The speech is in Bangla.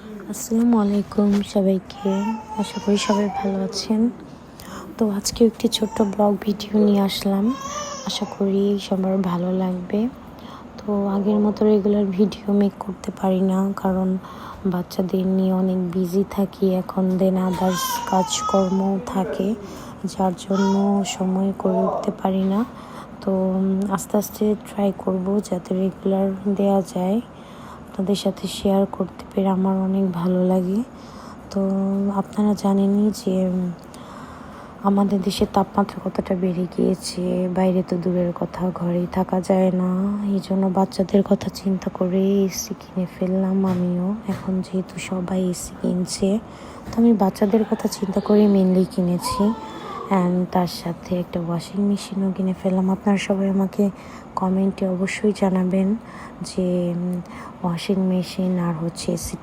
আসসালামু আলাইকুম সবাইকে। আশা করি সবাই ভালো আছেন। তো আজকে একটি ছোট্ট ব্লগ ভিডিও নিয়ে আসলাম। আশা করি সবার ভালো লাগবে। তো আগের মতো রেগুলার ভিডিও মেক করতে পারি না, কারণ বাচ্চাদের নিয়ে অনেক বিজি থাকি এখন, দেন আদার্স কাজকর্মও থাকে, যার জন্য সময় করে উঠতে পারি না। তো আস্তে আস্তে ট্রাই করব যাতে রেগুলার দেয়া যায়। আপনাদের সাথে শেয়ার করতে পেরে আমার অনেক ভালো লাগে। তো আপনারা জানেনই যে আমাদের দেশের তাপমাত্রা কতটা বেড়ে গিয়েছে, বাইরে তো দূরের কথা, ঘরেই থাকা যায় না। এই জন্য বাচ্চাদের কথা চিন্তা করে এসি কিনে ফেললাম আমিও। এখন যেহেতু সবাই এসি কিনছে, তো আমি বাচ্চাদের কথা চিন্তা করে মেনলি কিনেছি। অ্যান্ড তার সাথে একটা ওয়াশিং মেশিনও কিনে ফেললাম। আপনারা সবাই আমাকে কমেন্টে অবশ্যই জানাবেন যে ওয়াশিং মেশিন আর এসিটা